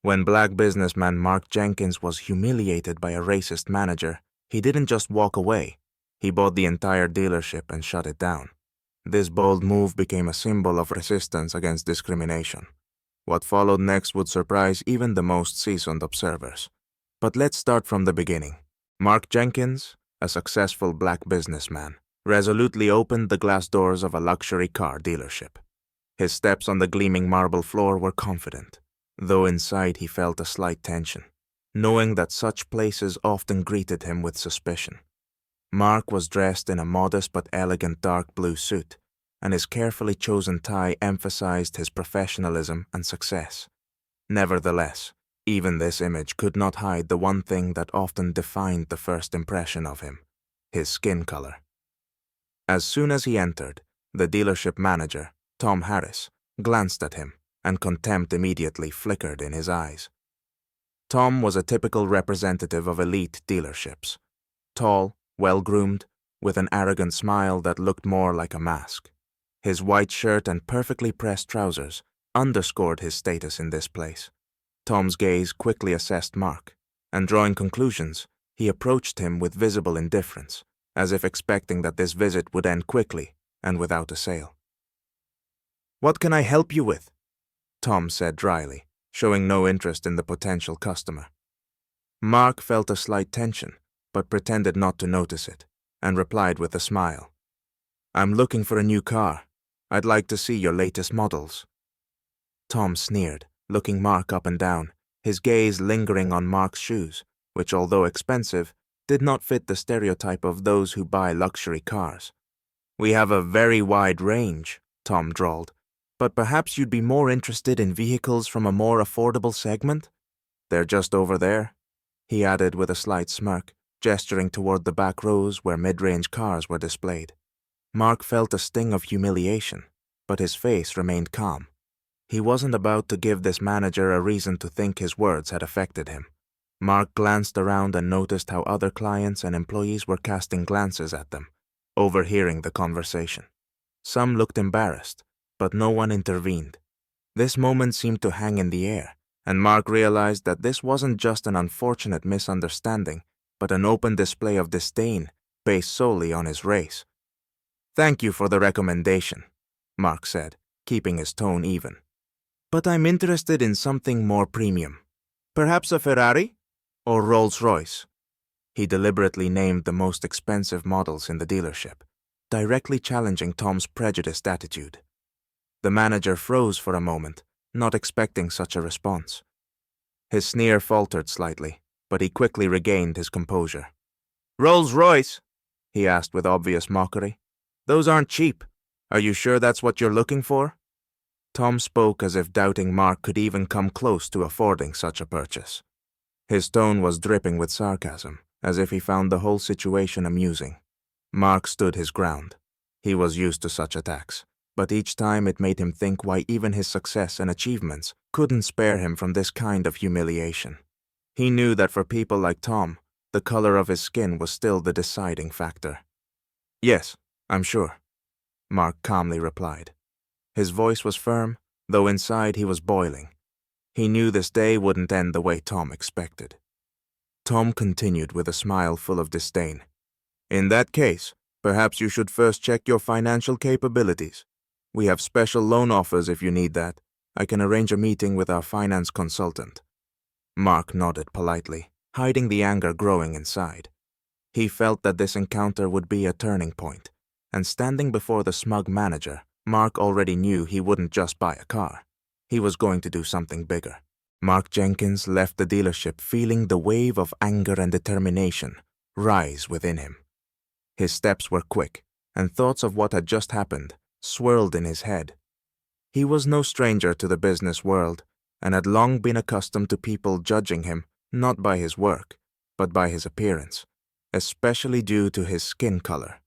When black businessman Mark Jenkins was humiliated by a racist manager, he didn't just walk away. He bought the entire dealership and shut it down. This bold move became a symbol of resistance against discrimination. What followed next would surprise even the most seasoned observers. But let's start from the beginning. Mark Jenkins, a successful black businessman, resolutely opened the glass doors of a luxury car dealership. His steps on the gleaming marble floor were confident, though inside he felt a slight tension, knowing that such places often greeted him with suspicion. Mark was dressed in a modest but elegant dark blue suit, and his carefully chosen tie emphasized his professionalism and success. Nevertheless, even this image could not hide the one thing that often defined the first impression of him: his skin color. As soon as he entered, the dealership manager, Tom Harris, glanced at him, and contempt immediately flickered in his eyes. Tom was a typical representative of elite dealerships. Tall, well-groomed, with an arrogant smile that looked more like a mask. His white shirt and perfectly pressed trousers underscored his status in this place. Tom's gaze quickly assessed Mark, and drawing conclusions, he approached him with visible indifference, as if expecting that this visit would end quickly and without a sale. "What can I help you with?" Tom said dryly, showing no interest in the potential customer. Mark felt a slight tension, but pretended not to notice it, and replied with a smile. "I'm looking for a new car. I'd like to see your latest models." Tom sneered, looking Mark up and down, his gaze lingering on Mark's shoes, which, although expensive, did not fit the stereotype of those who buy luxury cars. "We have a very wide range," Tom drawled, "but perhaps you'd be more interested in vehicles from a more affordable segment? They're just over there," he added with a slight smirk, gesturing toward the back rows where mid-range cars were displayed. Mark felt a sting of humiliation, but his face remained calm. He wasn't about to give this manager a reason to think his words had affected him. Mark glanced around and noticed how other clients and employees were casting glances at them, overhearing the conversation. Some looked embarrassed, but no one intervened. This moment seemed to hang in the air, and Mark realized that this wasn't just an unfortunate misunderstanding, but an open display of disdain based solely on his race. "Thank you for the recommendation," Mark said, keeping his tone even. "But I'm interested in something more premium. Perhaps a Ferrari? Or Rolls-Royce?" He deliberately named the most expensive models in the dealership, directly challenging Tom's prejudiced attitude. The manager froze for a moment, not expecting such a response. His sneer faltered slightly, but he quickly regained his composure. "Rolls-Royce?" he asked with obvious mockery. "Those aren't cheap. Are you sure that's what you're looking for?" Tom spoke as if doubting Mark could even come close to affording such a purchase. His tone was dripping with sarcasm, as if he found the whole situation amusing. Mark stood his ground. He was used to such attacks, but each time it made him think why even his success and achievements couldn't spare him from this kind of humiliation. He knew that for people like Tom, the color of his skin was still the deciding factor. "Yes, I'm sure," Mark calmly replied. His voice was firm, though inside he was boiling. He knew this day wouldn't end the way Tom expected. Tom continued with a smile full of disdain. "In that case, perhaps you should first check your financial capabilities. We have special loan offers if you need that. I can arrange a meeting with our finance consultant." Mark nodded politely, hiding the anger growing inside. He felt that this encounter would be a turning point, and standing before the smug manager, Mark already knew he wouldn't just buy a car. He was going to do something bigger. Mark Jenkins left the dealership feeling the wave of anger and determination rise within him. His steps were quick, and thoughts of what had just happened swirled in his head. He was no stranger to the business world, and had long been accustomed to people judging him not by his work, but by his appearance, especially due to his skin color.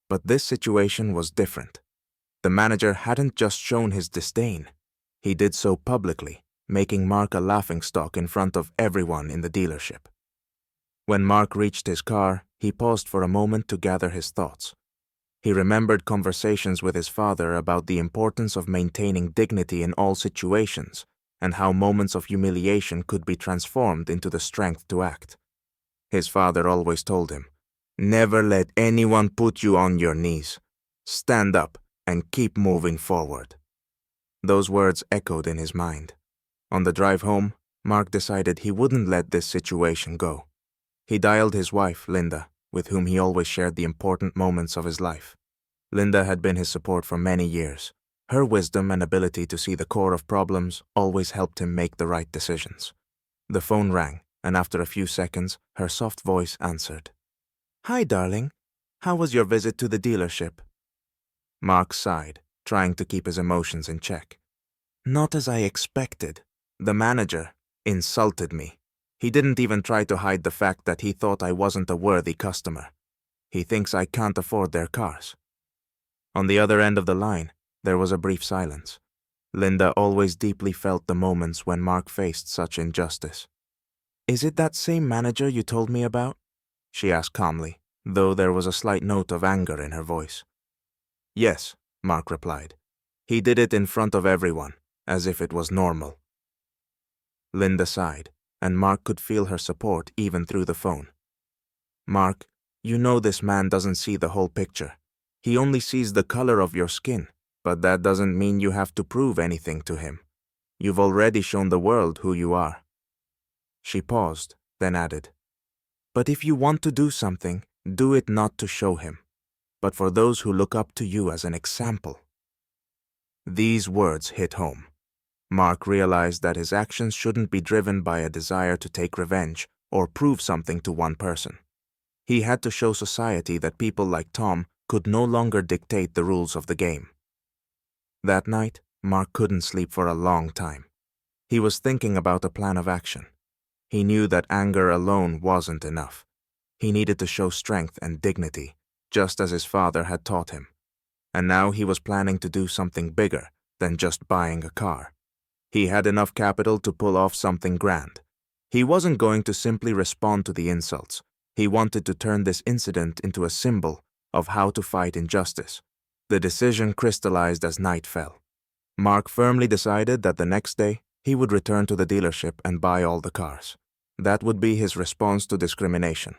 But this situation was different. The manager hadn't just shown his disdain. He did so publicly, making Mark a laughingstock in front of everyone in the dealership. When Mark reached his car, he paused for a moment to gather his thoughts. He remembered conversations with his father about the importance of maintaining dignity in all situations, and how moments of humiliation could be transformed into the strength to act. His father always told him, "Never let anyone put you on your knees. Stand up and keep moving forward." Those words echoed in his mind. On the drive home, Mark decided he wouldn't let this situation go. He dialed his wife, Linda, with whom he always shared the important moments of his life. Linda had been his support for many years. Her wisdom and ability to see the core of problems always helped him make the right decisions. The phone rang, and after a few seconds, her soft voice answered. "Hi, darling. How was your visit to the dealership?" Mark sighed, trying to keep his emotions in check. "Not as I expected. The manager insulted me. He didn't even try to hide the fact that he thought I wasn't a worthy customer. He thinks I can't afford their cars." On the other end of the line, there was a brief silence. Linda always deeply felt the moments when Mark faced such injustice. "Is it that same manager you told me about?" she asked calmly, though there was a slight note of anger in her voice. "Yes," Mark replied. "He did it in front of everyone, as if it was normal." Linda sighed, and Mark could feel her support even through the phone. "Mark, you know this man doesn't see the whole picture. He only sees the color of your skin, but that doesn't mean you have to prove anything to him. You've already shown the world who you are." She paused, then added, "But if you want to do something, do it not to show him, but for those who look up to you as an example." These words hit home. Mark realized that his actions shouldn't be driven by a desire to take revenge or prove something to one person. He had to show society that people like Tom could no longer dictate the rules of the game. That night, Mark couldn't sleep for a long time. He was thinking about a plan of action. He knew that anger alone wasn't enough. He needed to show strength and dignity, just as his father had taught him. And now he was planning to do something bigger than just buying a car. He had enough capital to pull off something grand. He wasn't going to simply respond to the insults. He wanted to turn this incident into a symbol of how to fight injustice. The decision crystallized as night fell. Mark firmly decided that the next day he would return to the dealership and buy all the cars. That would be his response to discrimination,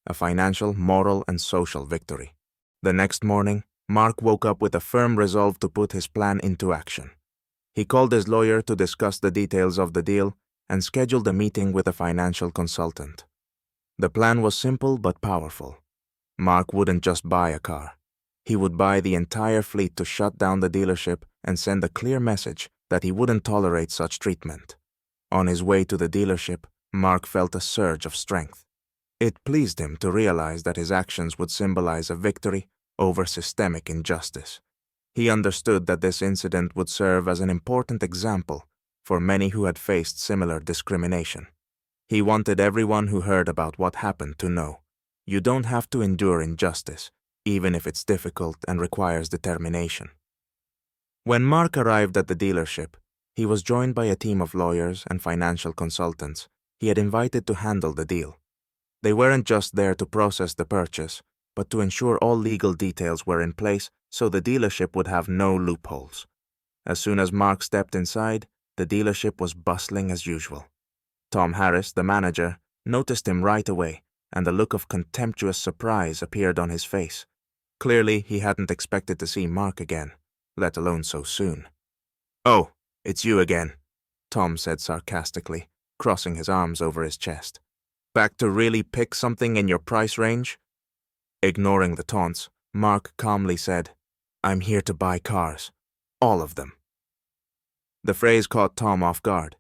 a financial, moral, and social victory. The next morning, Mark woke up with a firm resolve to put his plan into action. He called his lawyer to discuss the details of the deal and scheduled a meeting with a financial consultant. The plan was simple but powerful. Mark wouldn't just buy a car. He would buy the entire fleet to shut down the dealership and send a clear message that he wouldn't tolerate such treatment. On his way to the dealership, Mark felt a surge of strength. It pleased him to realize that his actions would symbolize a victory over systemic injustice. He understood that this incident would serve as an important example for many who had faced similar discrimination. He wanted everyone who heard about what happened to know, you don't have to endure injustice, even if it's difficult and requires determination. When Mark arrived at the dealership, he was joined by a team of lawyers and financial consultants he had invited to handle the deal. They weren't just there to process the purchase, but to ensure all legal details were in place so the dealership would have no loopholes. As soon as Mark stepped inside, the dealership was bustling as usual. Tom Harris, the manager, noticed him right away, and a look of contemptuous surprise appeared on his face. Clearly, he hadn't expected to see Mark again, let alone so soon. "Oh, it's you again," Tom said sarcastically, crossing his arms over his chest. "Back to really pick something in your price range?" Ignoring the taunts, Mark calmly said, "I'm here to buy cars. All of them." The phrase caught Tom off guard.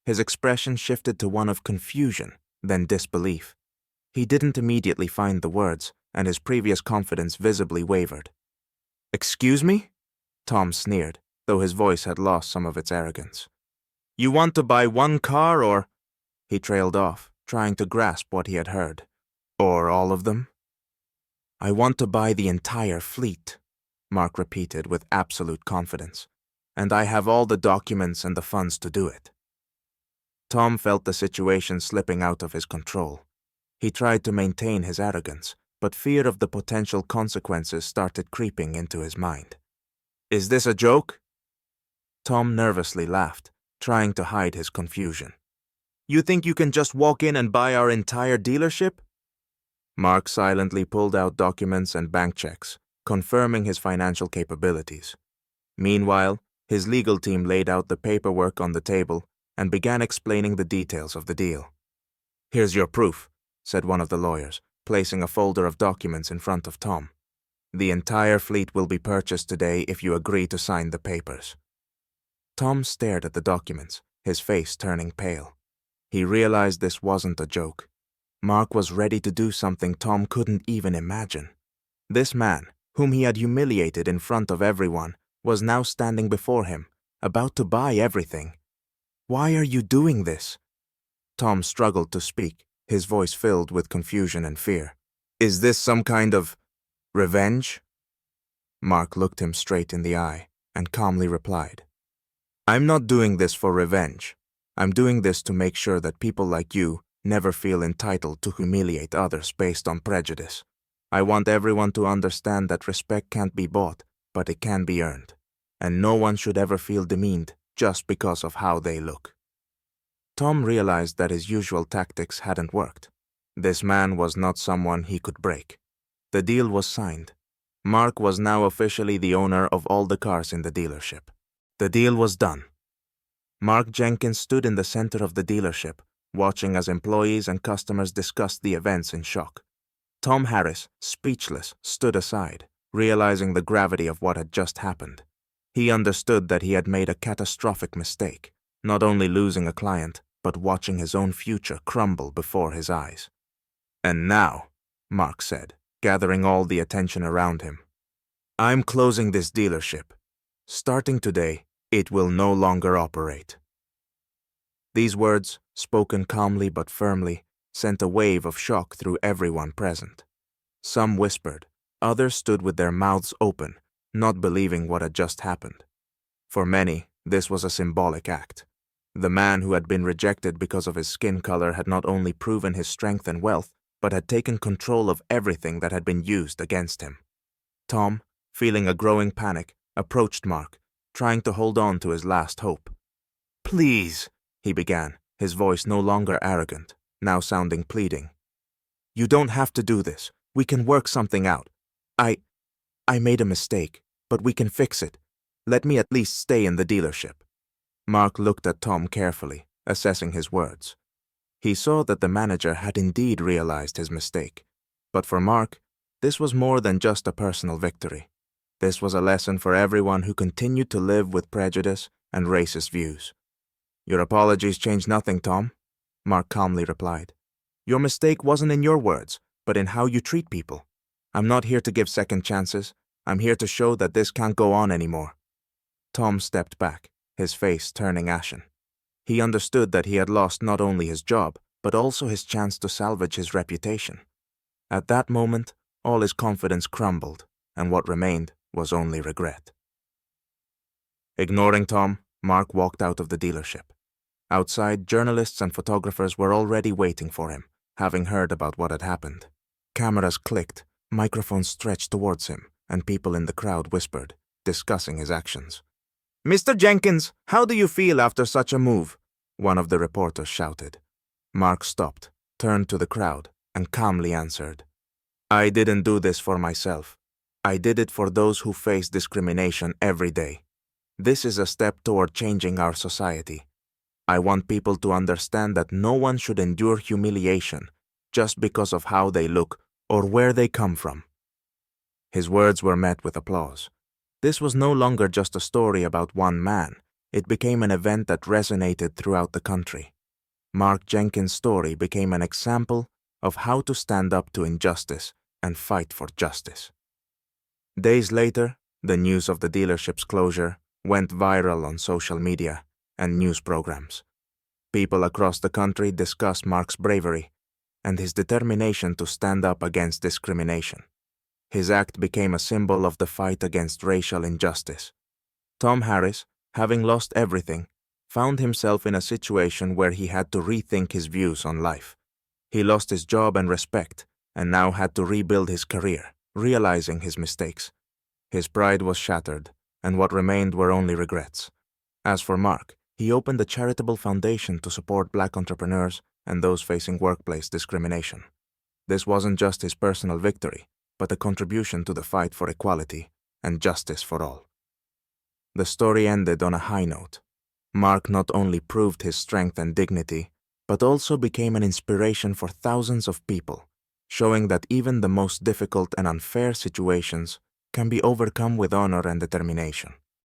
His expression shifted to one of confusion, then disbelief. He didn't immediately find the words, and his previous confidence visibly wavered. "Excuse me?" Tom sneered, though his voice had lost some of its arrogance. "You want to buy one car or—" He trailed off, trying to grasp what he had heard. "Or all of them?" "I want to buy the entire fleet," Mark repeated with absolute confidence. "And I have all the documents and the funds to do it." Tom felt the situation slipping out of his control. He tried to maintain his arrogance, but fear of the potential consequences started creeping into his mind. "Is this a joke?" Tom nervously laughed, trying to hide his confusion. "You think you can just walk in and buy our entire dealership?" Mark silently pulled out documents and bank checks, confirming his financial capabilities. Meanwhile, his legal team laid out the paperwork on the table and began explaining the details of the deal. "Here's your proof," said one of the lawyers, placing a folder of documents in front of Tom. "The entire fleet will be purchased today if you agree to sign the papers." Tom stared at the documents, his face turning pale. He realized this wasn't a joke. Mark was ready to do something Tom couldn't even imagine. This man, whom he had humiliated in front of everyone, was now standing before him, about to buy everything. "Why are you doing this?" Tom struggled to speak, his voice filled with confusion and fear. "Is this some kind of revenge?" Mark looked him straight in the eye and calmly replied, "I'm not doing this for revenge. I'm doing this to make sure that people like you never feel entitled to humiliate others based on prejudice. I want everyone to understand that respect can't be bought, but it can be earned, and no one should ever feel demeaned just because of how they look." Tom realized that his usual tactics hadn't worked. This man was not someone he could break. The deal was signed. Mark was now officially the owner of all the cars in the dealership. The deal was done. Mark Jenkins stood in the center of the dealership, watching as employees and customers discussed the events in shock. Tom Harris, speechless, stood aside, realizing the gravity of what had just happened. He understood that he had made a catastrophic mistake, not only losing a client, but watching his own future crumble before his eyes. "And now," Mark said, gathering all the attention around him, "I'm closing this dealership. Starting today, it will no longer operate." These words, spoken calmly but firmly, sent a wave of shock through everyone present. Some whispered, others stood with their mouths open, not believing what had just happened. For many, this was a symbolic act. The man who had been rejected because of his skin color had not only proven his strength and wealth, but had taken control of everything that had been used against him. Tom, feeling a growing panic, approached Mark, trying to hold on to his last hope. "Please," he began, his voice no longer arrogant, now sounding pleading. "You don't have to do this. We can work something out. I made a mistake, but we can fix it. Let me at least stay in the dealership." Mark looked at Tom carefully, assessing his words. He saw that the manager had indeed realized his mistake. But for Mark, this was more than just a personal victory. This was a lesson for everyone who continued to live with prejudice and racist views. "Your apologies change nothing, Tom," Mark calmly replied. "Your mistake wasn't in your words, but in how you treat people. I'm not here to give second chances. I'm here to show that this can't go on anymore." Tom stepped back, his face turning ashen. He understood that he had lost not only his job, but also his chance to salvage his reputation. At that moment, all his confidence crumbled, and what remained was only regret. Ignoring Tom, Mark walked out of the dealership. Outside, journalists and photographers were already waiting for him, having heard about what had happened. Cameras clicked, microphones stretched towards him, and people in the crowd whispered, discussing his actions. "Mr. Jenkins, how do you feel after such a move?" one of the reporters shouted. Mark stopped, turned to the crowd, and calmly answered, "I didn't do this for myself. I did it for those who face discrimination every day. This is a step toward changing our society. I want people to understand that no one should endure humiliation just because of how they look or where they come from." His words were met with applause. This was no longer just a story about one man. It became an event that resonated throughout the country. Mark Jenkins' story became an example of how to stand up to injustice and fight for justice. Days later, the news of the dealership's closure went viral on social media and news programs. People across the country discussed Mark's bravery and his determination to stand up against discrimination. His act became a symbol of the fight against racial injustice. Tom Harris, having lost everything, found himself in a situation where he had to rethink his views on life. He lost his job and respect, and now had to rebuild his career, realizing his mistakes. His pride was shattered, and what remained were only regrets. As for Mark, He opened a charitable foundation to support Black entrepreneurs and those facing workplace discrimination. This wasn't just his personal victory, but a contribution to the fight for equality and justice for all. The story ended on a high note. Mark not only proved his strength and dignity, but also became an inspiration for thousands of people, showing that even the most difficult and unfair situations can be overcome with honor and determination.